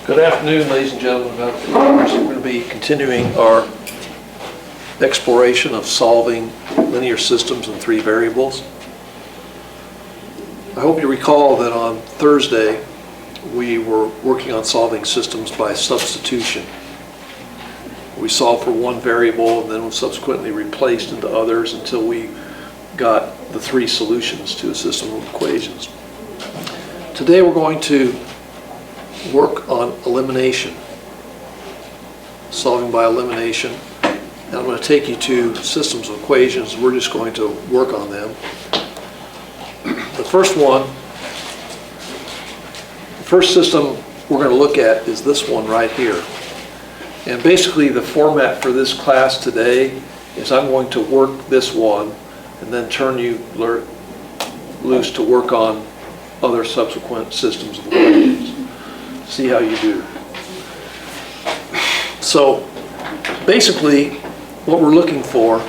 Good afternoon, ladies and gentlemen. We're going to be continuing our exploration of solving linear systems in three variables. I hope you recall that on Thursday we were working on solving systems by substitution. We solved for one variable and then subsequently replaced into others until we got the three solutions to a system of equations. Today we're going to work on elimination, solving by elimination. And I'm going to take you to systems of equations. We're just going to work on them. The first system we're going to look at is this one right here. And basically the format for this class today is I'm going to work this one and then turn you loose to work on other subsequent systems of equations. See how you do. So basically what we're looking for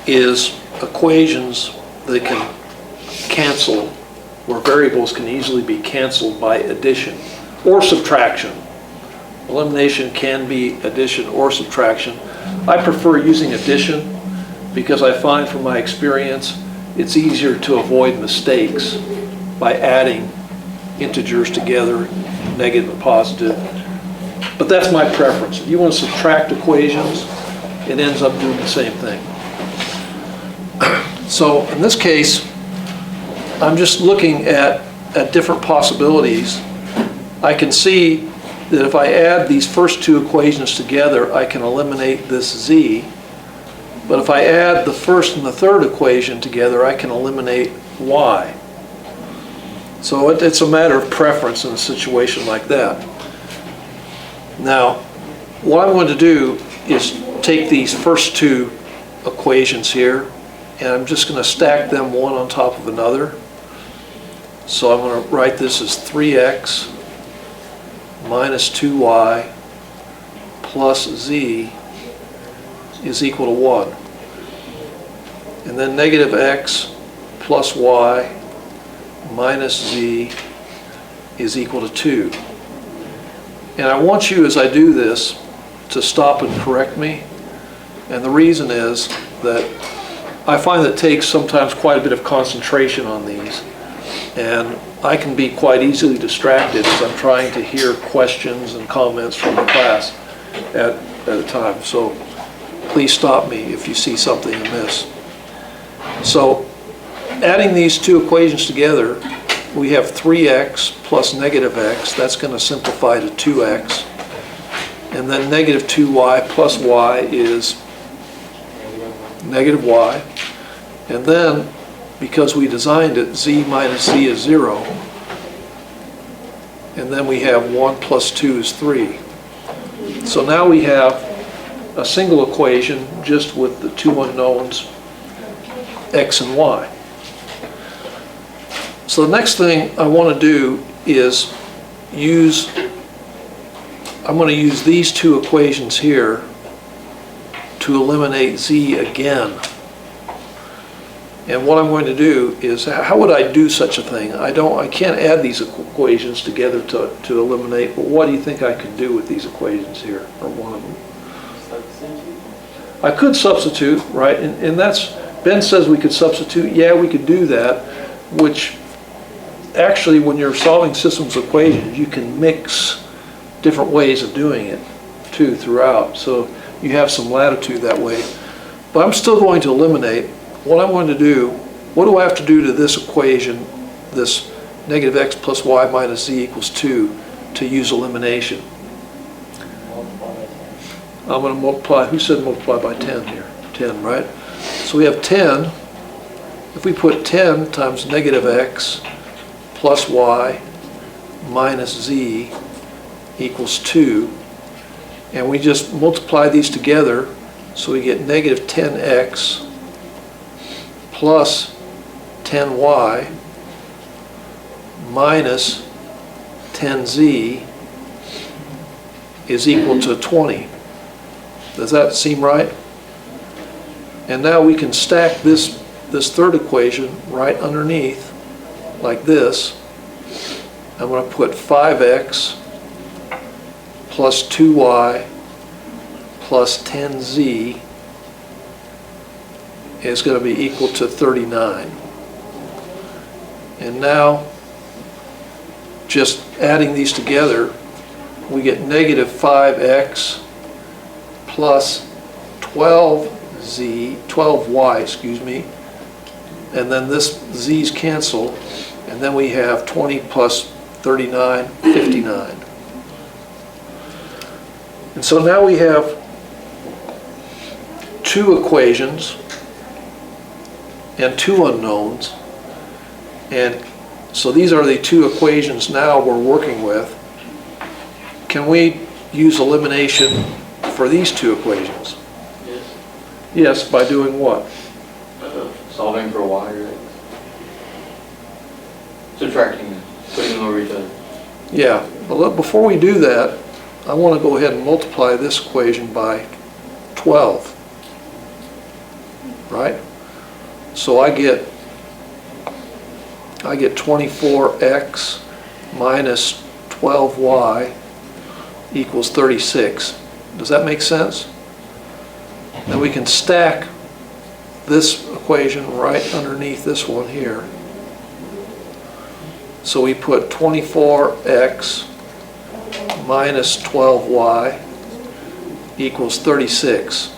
is equations that can cancel, where variables can easily be canceled by addition or subtraction. Elimination can be addition or subtraction. I prefer using addition because I find from my experience it's easier to avoid mistakes by adding integers together, negative and positive. But that's my preference. If you want to subtract equations, it ends up doing the same thing. So in this case, I'm just looking at different possibilities. I can see that if I add these first two equations together, I can eliminate this z. But if I add the first and the third equation together, I can eliminate y. So it's a matter of preference in a situation like that. Now, what I'm going to do is take these first two equations here, and I'm just going to stack them one on top of another. So I'm going to write this as 3x minus 2y plus z is equal to 1. And then negative x plus y minus z is equal to 2. And I want you, as I do this, to stop and correct me. And the reason is that I find that it takes sometimes quite a bit of concentration on these. And I can be quite easily distracted as I'm trying to hear questions and comments from the class at a time. So please stop me if you see something amiss. So adding these two equations together, we have 3x plus negative x. That's going to simplify to 2x. And then negative 2y plus y is negative y. And then, because we designed it, z minus z is 0. And then we have 1 plus 2 is 3. So now we have a single equation just with the two unknowns, x and y. So the next thing I want to do is I'm going to use these two equations here to eliminate z again. And what I'm going to do is, how would I do such a thing? I can't add these equations together to eliminate, but what do you think I could do with these equations here, or one of them? I could substitute, right? And that's, Ben says we could substitute. Yeah, we could do that, which actually when you're solving systems of equations, you can mix different ways of doing it too throughout. So you have some latitude that way. But I'm still going to eliminate. What I'm going to do, what do I have to do to this equation, this negative x plus y minus z equals 2, to use elimination? I'm going to multiply, who said multiply by 10 here? 10, right? So we have 10. If we put 10 times negative x plus y minus z equals 2, and we just multiply these together, so we get negative 10x plus 10y minus 10z is equal to 20. Does that seem right? And now we can stack this third equation right underneath like this. I'm going to put 5x plus 2y plus 10z is going to be equal to 39. And now, just adding these together, we get negative 5x plus 12y, excuse me, and then this z's cancel, and then we have 20 plus 39, 59. And so now we have two equations and two unknowns, and so these are the two equations now we're working with. Can we use elimination for these two equations? Yes. Yes, by doing what? Solving for y or x. Subtracting them, putting them over each other. Yeah, but before we do that, I want to go ahead and multiply this equation by 12, right? So I get 24x minus 12y equals 36. Does that make sense? Now we can stack this equation right underneath this one here. So we put 24x minus 12y equals 36.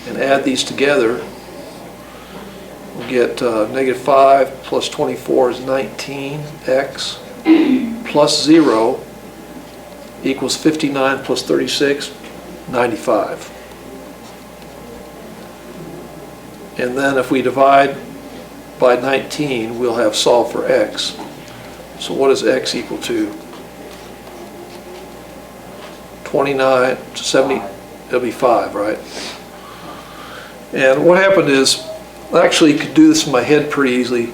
And add these together, we get negative 5 plus 24 is 19x plus 0 equals 59 plus 36, 95. And then if we divide by 19, we'll have solved for x. So what is x equal to? 29 to 70, it'll be 5, right? And what happened is, I actually could do this in my head pretty easily.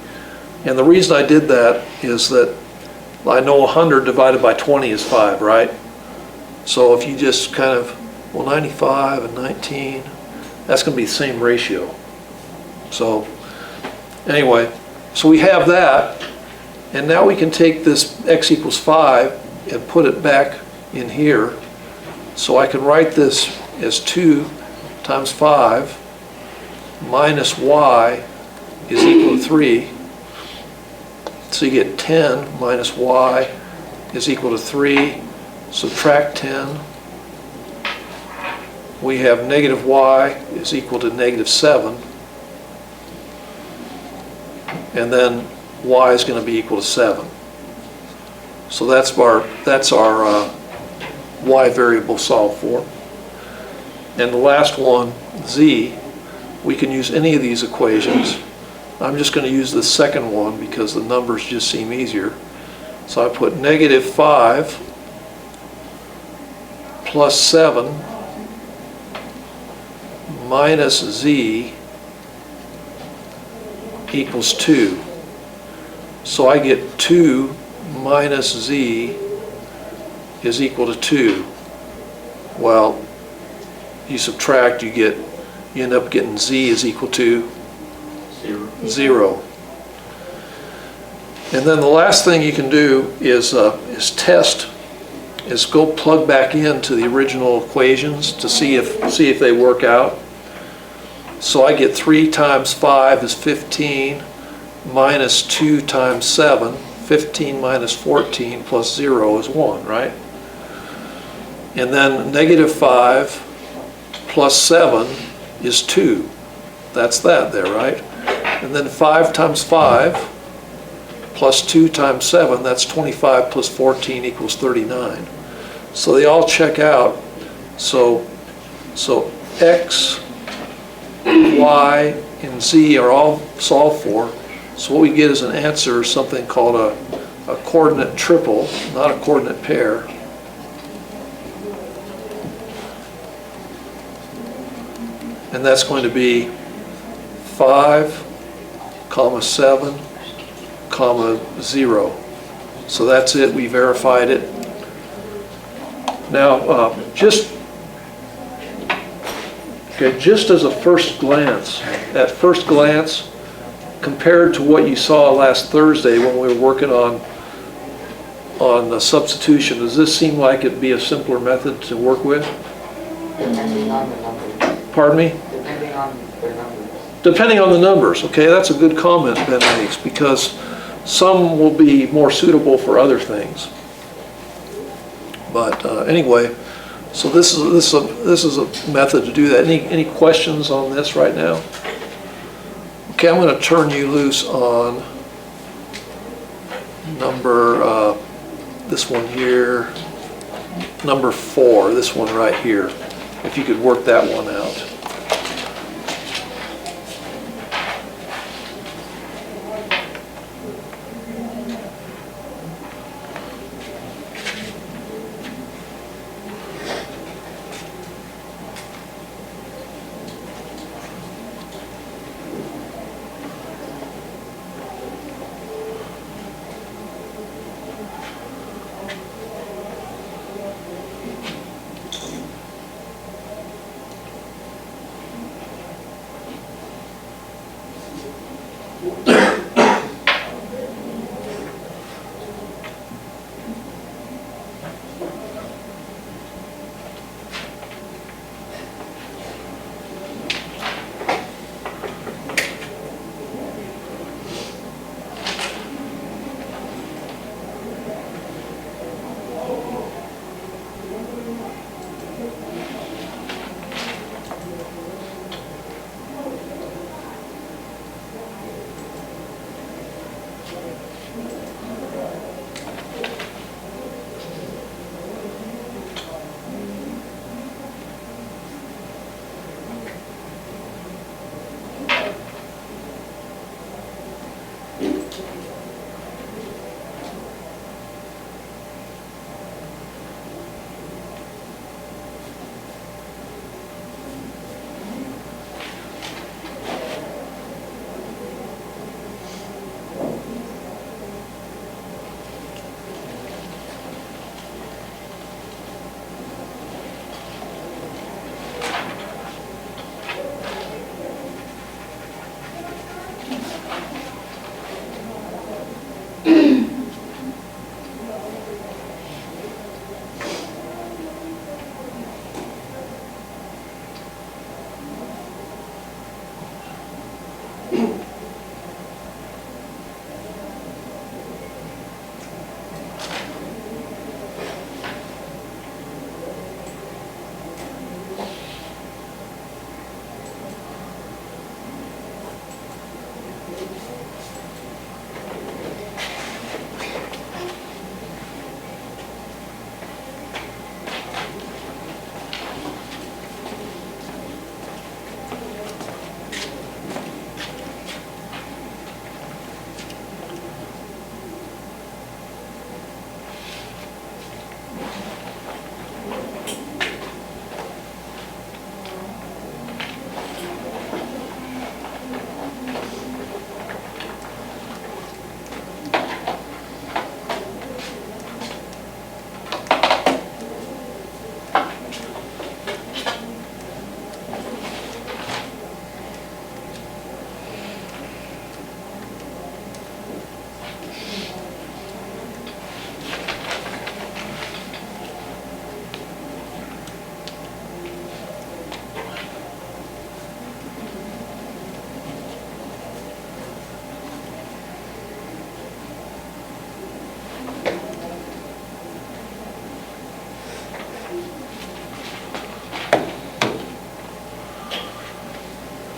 And the reason I did that is that I know 100 divided by 20 is 5, right? So if you just kind of, well, 95 and 19, that's going to be the same ratio. So anyway, so we have that, and now we can take this x equals 5 and put it back in here. So I can write this as 2 times 5 minus y is equal to 3. So you get 10 minus y is equal to 3. Subtract 10. We have negative y is equal to negative 7. And then y is going to be equal to 7. So that's our y variable solved for. And the last one, z, we can use any of these equations. I'm just going to use the second one because the numbers just seem easier. So I put negative 5 plus 7 minus z equals 2. So I get 2 minus z is equal to 2. Well, you subtract, you end up getting z is equal to 0. And then the last thing you can do is go plug back into the original equations to see if they work out. So I get 3 times 5 is 15 minus 2 times 7. 15 minus 14 plus 0 is 1, right? And then negative 5 plus 7 is 2. That's that there, right? And then 5 times 5 plus 2 times 7, that's 25 plus 14 equals 39. So they all check out. So x, y, and z are all solved for. So what we get is an answer, something called a coordinate triple, not a coordinate pair. And that's going to be 5, 7, 0. So that's it, we verified it. Now, just as a first glance, at first glance, compared to what you saw last Thursday when we were working on on the substitution, does this seem like it'd be a simpler method to work with? Depending on the numbers. Pardon me? Depending on the numbers. Depending on the numbers, okay, that's a good comment Ben makes, because some will be more suitable for other things. But anyway, so this is a method to do that. Any questions on this right now? Okay, I'm going to turn you loose on number, this one here, number 4, this one right here, if you could work that one out.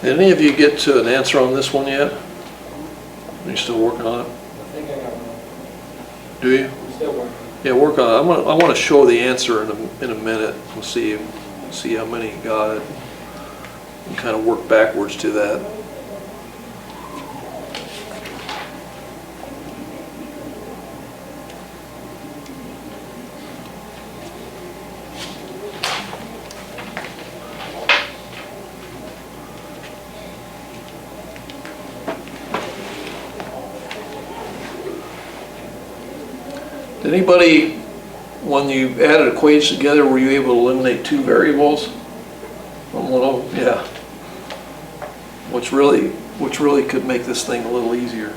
Did any of you get to an answer on this one yet? Are you still working on it? I think I got one. Do you? I'm still working. Yeah, work on it. I want to show the answer in a minute and see how many got it, and kind of work backwards to that. Did anybody, when you added equations together, were you able to eliminate two variables on one of them? Yeah. Which really could make this thing a little easier.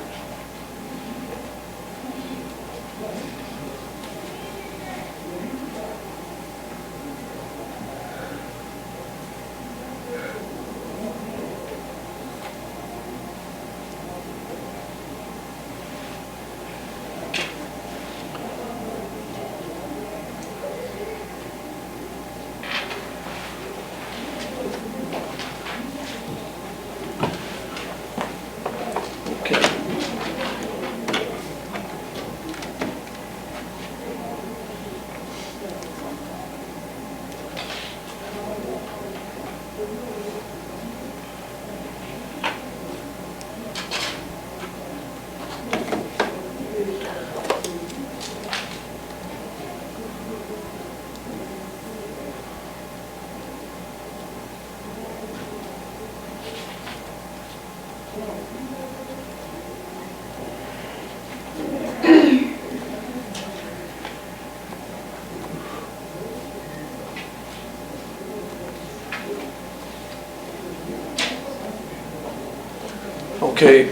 Okay,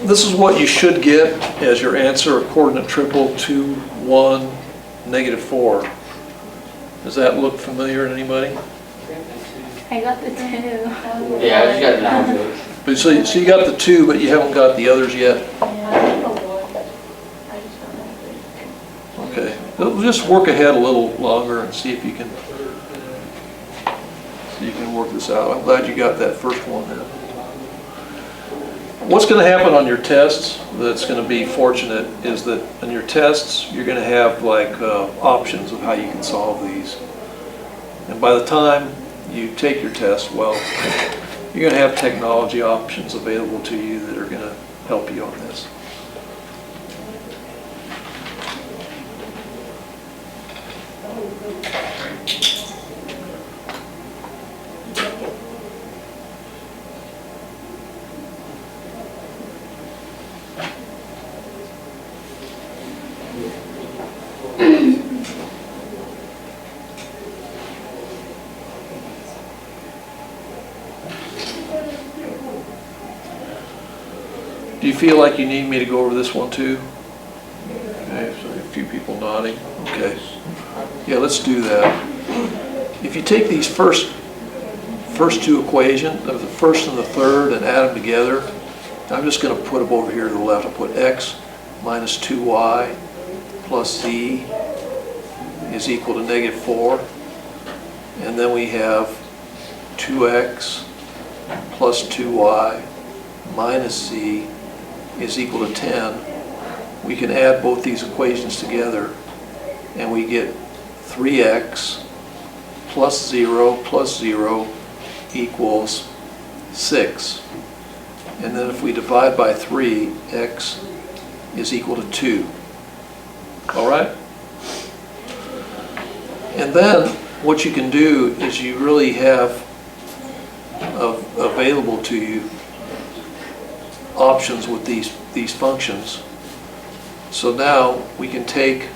this is what you should get as your answer, a coordinate triple, 2, 1, -4. Does that look familiar to anybody? I got the 2. Yeah, I just got the numbers. But so you got the 2, but you haven't got the others yet? Okay, we'll just work ahead a little longer and see if you can work this out. I'm glad you got that first one then. What's going to happen on your tests that's going to be fortunate is that on your tests, you're going to have like options of how you can solve these. And by the time you take your test, well, you're going to have technology options available to you that are going to help you on this. Do you feel like you need me to go over this one too? Okay, so a few people nodding. Okay. Yeah, let's do that. If you take these first two equations, of the first and the third, and add them together, I'm just going to put them over here to the left. I'll put x minus 2y plus z is equal to -4. And then we have 2x plus 2y minus z is equal to 10. We can add both these equations together and we get 3x plus 0 equals 6. And then if we divide by 3, x is equal to 2. All right? And then what you can do is you really have available to you options with these functions. So now we can take,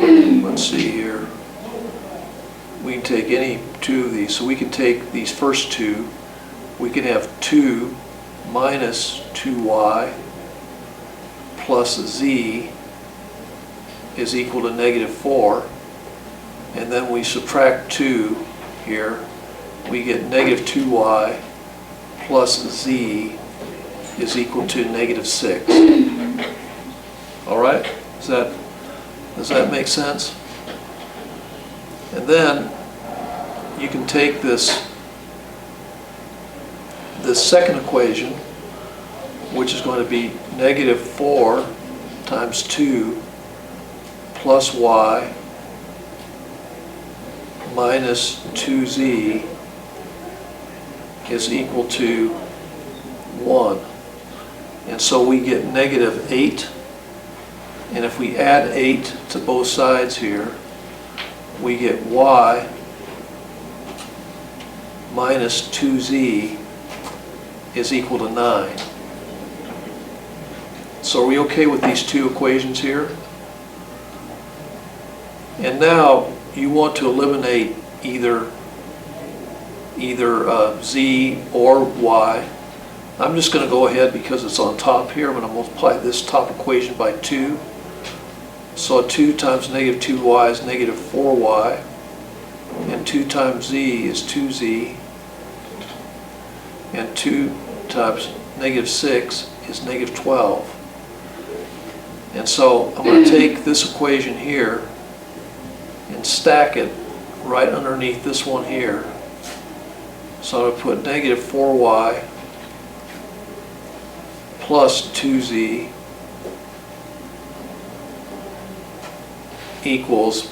let's see here, we can take any two of these. So we can take these first two, we can have 2 minus 2y plus z is equal to -4, and then we subtract 2 here, we get -2y plus z is equal to -6. All right? Does that make sense? And then you can take this second equation, which is going to be -4 times 2 plus y minus 2z is equal to 1. And so we get -8. And if we add 8 to both sides here, we get y minus 2z is equal to 9. So are we okay with these two equations here? And now you want to eliminate either z or y. I'm just going to go ahead because it's on top here. I'm going to multiply this top equation by 2. So 2 times -2y is -4y, and 2 times z is 2z, and 2 times -6 is -12. And so I'm going to take this equation here and stack it right underneath this one here. So I'm going to put -4y plus 2z equals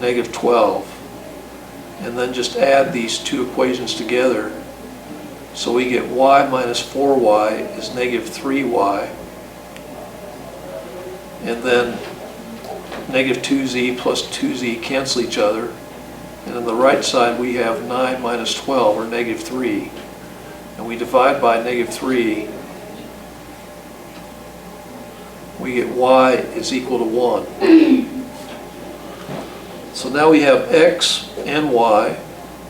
-12. And then just add these two equations together. So we get y minus 4y is -3y. And then -2z plus 2z cancel each other. And on the right side we have 9 minus 12, or -3. And we divide by -3. We get y is equal to 1. So now we have x and y,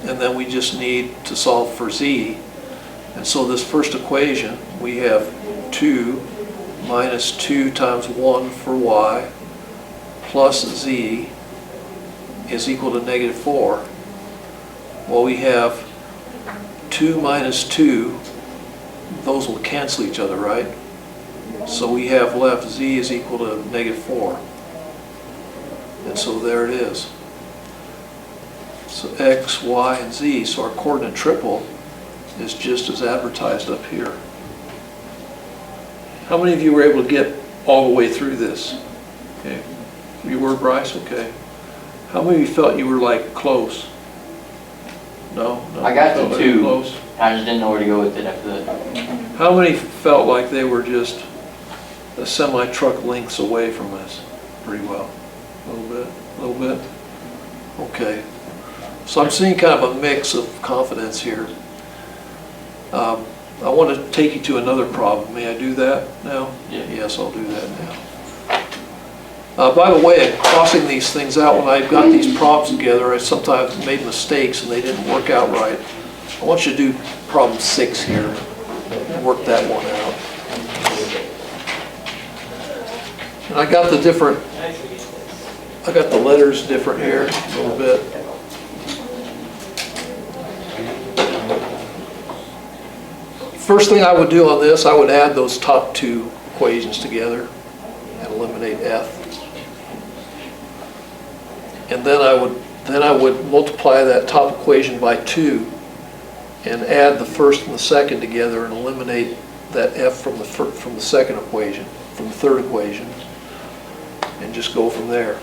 and then we just need to solve for z. And so this first equation, we have 2 minus 2 times 1 for y plus z is equal to negative 4. Well, we have 2 minus 2, those will cancel each other, right? So we have left z is equal to negative 4. And so there it is. So x, y, and z, so our coordinate triple is just as advertised up here. How many of you were able to get all the way through this? Okay. You were, Bryce? Okay. How many of you felt you were like close? No? No? I got Felt to like you were 2. Close? I just didn't know where to go with it after that. How many felt like they were just a semi-truck lengths away from us? Pretty well. A little bit? A little bit? Okay. So I'm seeing kind of a mix of confidence here. I want to take you to another problem. May I do that now? Yeah. Yes, I'll do that now. By the way, in crossing these things out, when I got these problems together, I sometimes made mistakes and they didn't work out right. I want you to do problem 6 here and work that one out. And I got the letters different here a little bit. First thing I would do on this, I would add those top 2 equations together and eliminate f. And then I would multiply that top equation by 2 and add the first and the second together and eliminate that f from the second equation, from the third equation, and just go from there.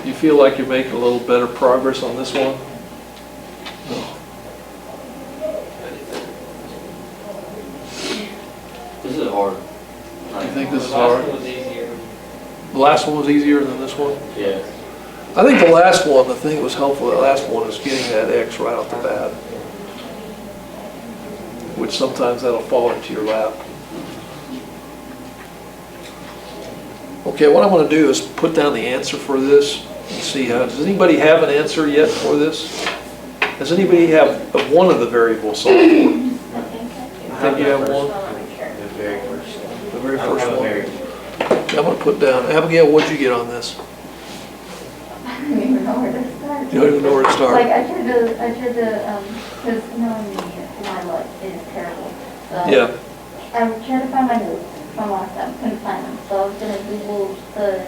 You feel like you're making a little better progress on this one? No. This is hard. You think this is hard? last one was easier than this one? Yeah. I think the last one, the thing that was helpful, the last one is getting that X right off the bat, which sometimes that'll fall into your lap. Okay, what I'm gonna do is put down the answer for this and see how, does anybody have an answer yet for this? Does anybody have one of the variables solved for? Think you have one? The very first. The very first one? Yeah, I'm gonna put down, Abigail, what'd you get on this? I don't even know where to start. You don't even know where to start? Like, I tried to, because knowing me, my luck is terrible. So Yeah, I tried to find my notes from last time, couldn't find them. So I was gonna Google the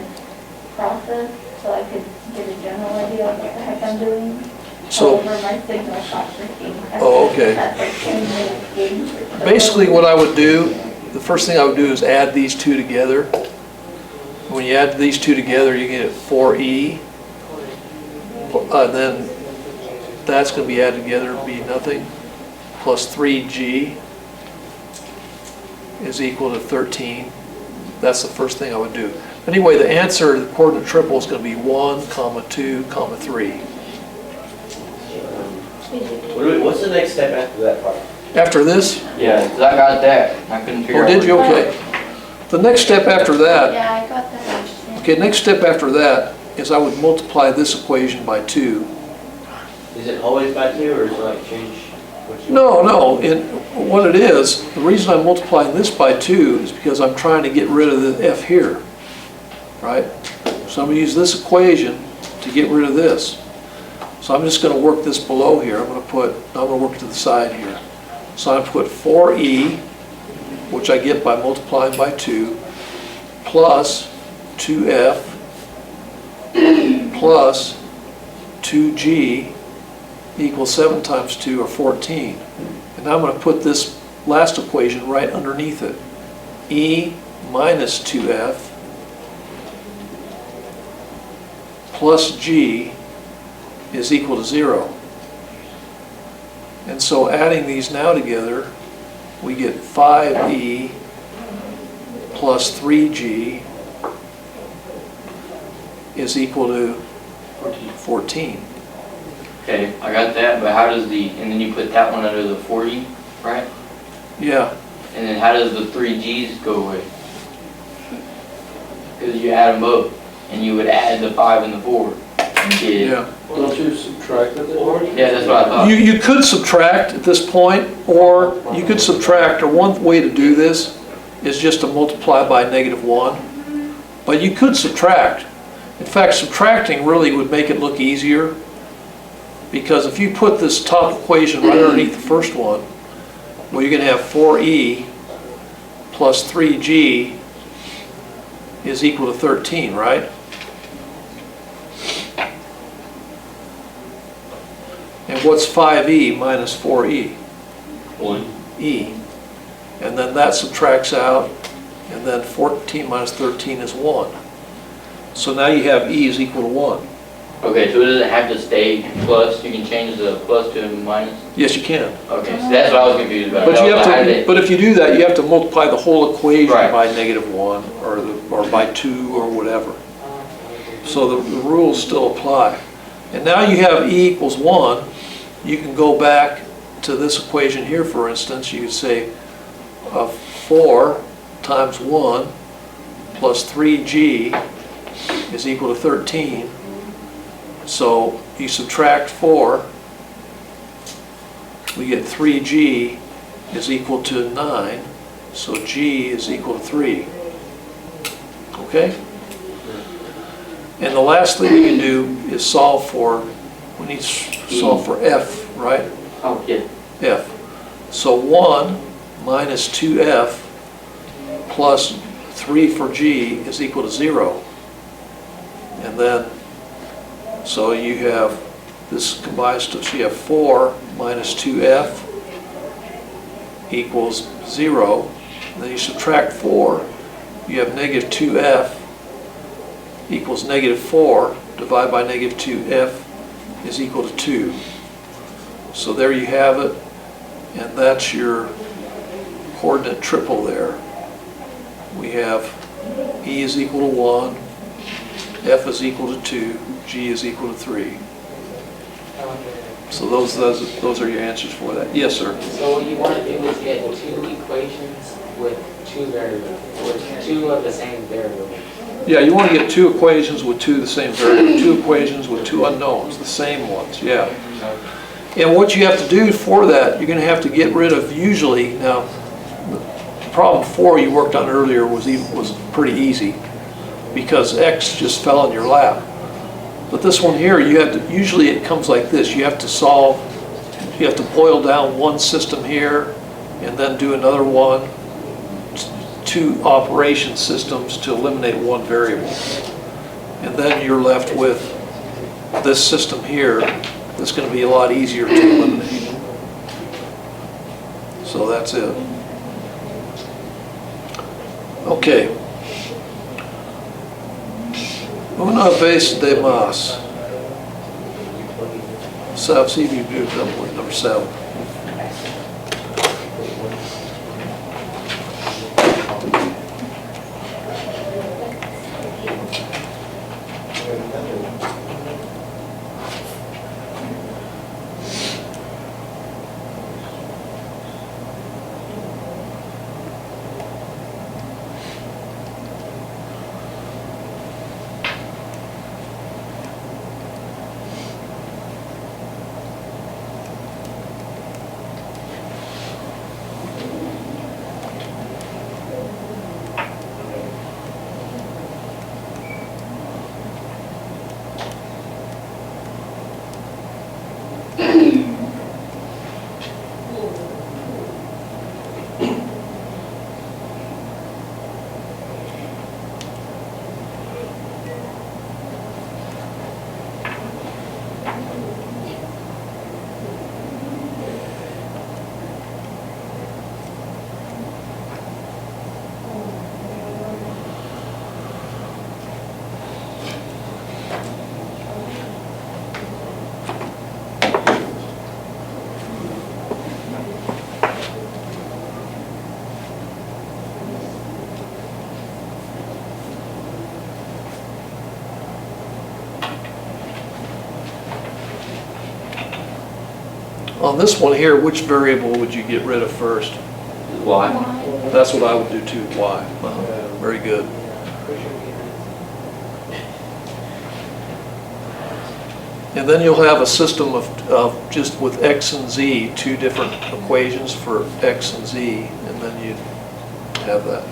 process so I could get a general idea of what the heck I'm doing. So- However, my signal stopped working. Oh, okay. That's like 10 minutes in. basically what I would do, the first thing I would do is add these two together. When you add these two together, you get 4E. Then that's going to be added together and be nothing, plus 3G is equal to 13. That's the first thing I would do. Anyway, the answer, the coordinate triple is going to be 1, 2, 3. What's the next step after that part? After this, Yeah, because I got that. I couldn't figure or out. did you? Okay. The next step after that, Yeah, I got that. okay, next step after that is I would multiply this equation by 2. Is it always by 2 or is it like change what you? No, what it is, the reason I'm multiplying this by 2 is because I'm trying to get rid of the F here, right? So I'm gonna use this equation to get rid of this. So I'm just gonna work this below here. I'm gonna work to the side here. So I'm gonna put 4E, which I get by multiplying by 2, plus 2F, plus 2G equals 7 times 2 or 14. And now I'm going to put this last equation right underneath it. E minus 2F plus G is equal to 0. And so adding these now together, we get 5E plus 3G is equal to 14. Okay, I got that, but how does and then you put that one under the 40, right? Yeah, And then how does the 3Gs go away? Because you add them both, and you would add the 5 and the 4. And get, yeah. Don't you subtract it? Yeah, that's what I thought. You could subtract at this point, or you could subtract, or one way to do this is just to multiply by -1. But you could subtract. In fact, subtracting really would make it look easier, because if you put this top equation right underneath the first one, well, you're going to have 4E plus 3G is equal to 13, right? And what's 5E minus 4E? 1. E. And then that subtracts out, and then 14 minus 13 is 1. So now you have E is equal to 1. Okay, so it doesn't have to stay plus, you can change the plus to a minus? Yes, you can. Okay, so that's what I was confused about. But you How have did to, it- but if you do that, you have to multiply the whole equation Right. by -1 or by 2 or whatever. So the rules still apply. And now you have E equals 1. You can go back to this equation here, for instance. You could say 4 times 1 plus 3G is equal to 13. So you subtract 4, we get 3G is equal to 9, so G is equal to 3. Okay? And the last thing we can do is solve for, we need to solve for F, right? Oh, yeah. F. So 1 minus 2F plus 3 for G is equal to 0. And then, so you have, this combines to, so you have 4 minus 2F equals 0. And then you subtract 4, you have negative 2F equals negative 4, divided by negative 2F is equal to 2. So there you have it, and that's your coordinate triple there. We have E is equal to 1, F is equal to 2, G is equal to 3. So those are your answers for that. Yes, sir. So what you want to do is get two equations with two variables, with two of the same variable. Yeah, you want to get two equations with two of the same variable, two equations with two unknowns, the same ones, yeah. And what you have to do for that, you're going to have to get rid of usually, now, the problem 4 you worked on earlier was pretty easy because X just fell in your lap. But this one here, you have to, usually it comes like this, you have to boil down one system here and then do another one, two operation systems to eliminate one variable. And then you're left with this system here that's going to be a lot easier to eliminate. So that's it. Okay. Una vez de más. See if you do number 7. On this one here, which variable would you get rid of first? Y. That's what I would do too, Y. Very good. And then you'll have a system of just with X and Z, two different equations for X and Z, and then you'd have that.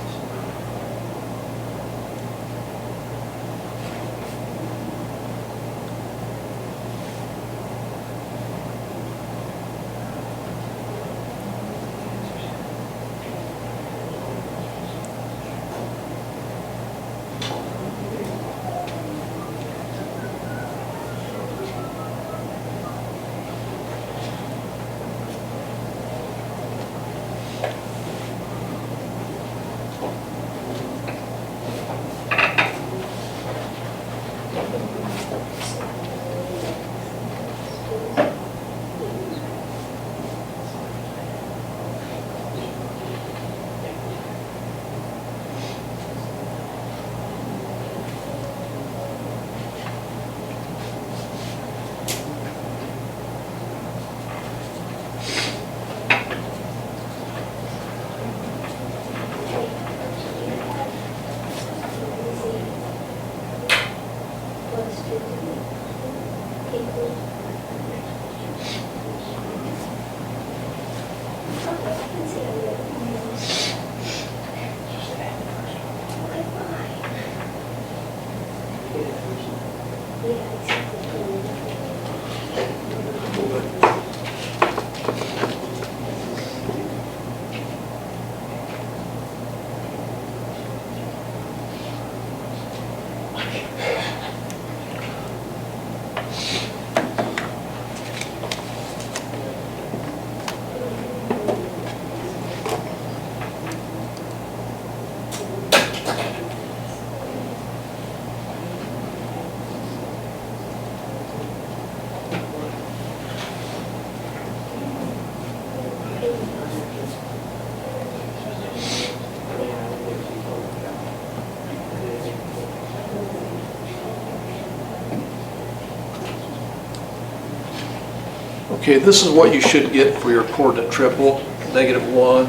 Okay, this is what you should get for your coordinate triple, -1,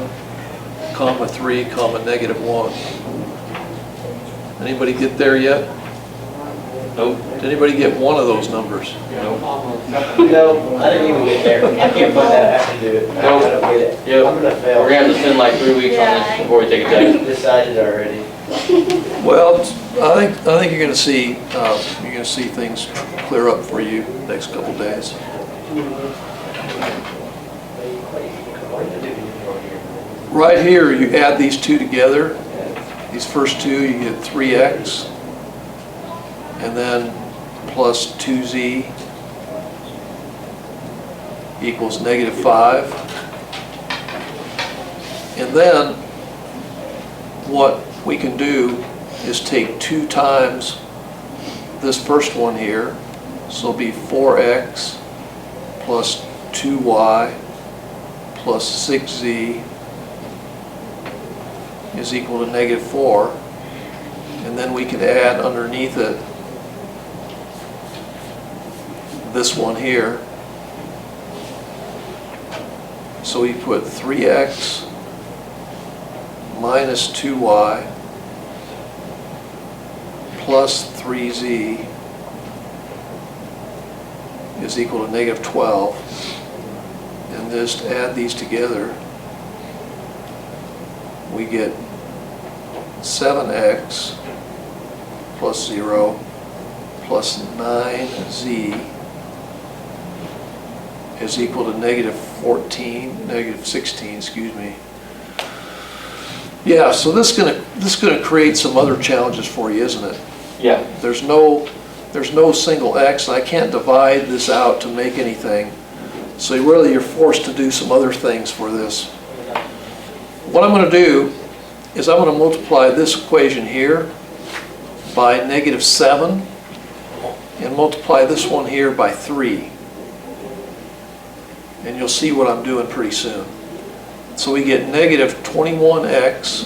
comma 3, comma -1. Anybody get there yet? Nope. Did anybody get one of those numbers? Nope. No, I didn't even get there. I can't find that, I have to do it. I don't get it. Yep. I'm gonna fail. We're gonna have to spend like 3 weeks on this before we take a test. Decided already. Well, I think you're gonna see things clear up for you next couple days. Right here, you add these two together. These first two, you get 3x, and then plus 2z equals -5. And then what we can do is take 2 times this first one here, so it'll be 4x plus 2y plus 6z is equal to -4, and then we can add underneath it this one here. So we put 3x minus 2y plus 3z is equal to -12, and just add these together, we get 7x plus 0 plus 9z is equal to -16, excuse me. Yeah, so this is gonna create some other challenges for you, isn't it? Yeah. There's no single x, and I can't divide this out to make anything. So really you're forced to do some other things for this. What I'm gonna do is I'm gonna multiply this equation here by -7 and multiply this one here by 3. And you'll see what I'm doing pretty soon. So we get -21x,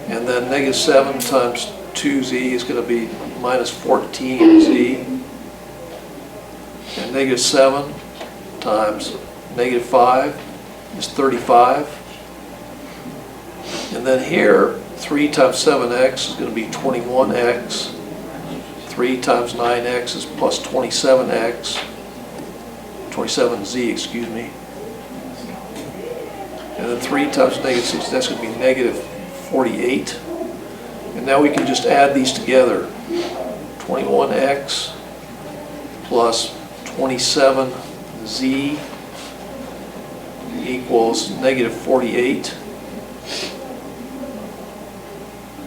and then -7 times 2z is going to be -14z, and -7 times -5 is 35. And then here, 3 times 7x is going to be 21x, 3 times 9x is plus 27z, excuse me. And then 3 times -6, that's going to be -48. And now we can just add these together. 21x plus 27z equals -48.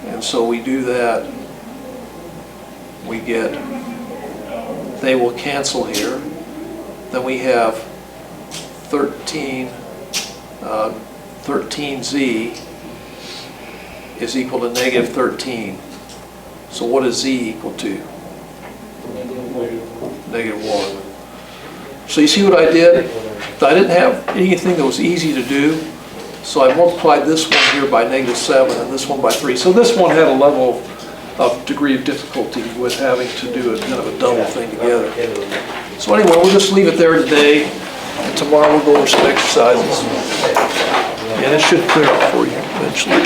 And so we do that, we get, they will cancel here. Then we have 13z is equal to -13. So what is z equal to? -1. So you see what I did? I didn't have anything that was easy to do, so I multiplied this one here by -7 and this one by 3. So this one had a level of degree of difficulty with having to do a kind of a double thing together. So anyway, we'll just leave it there today, and tomorrow we'll go over some exercises. And it should clear up for you eventually.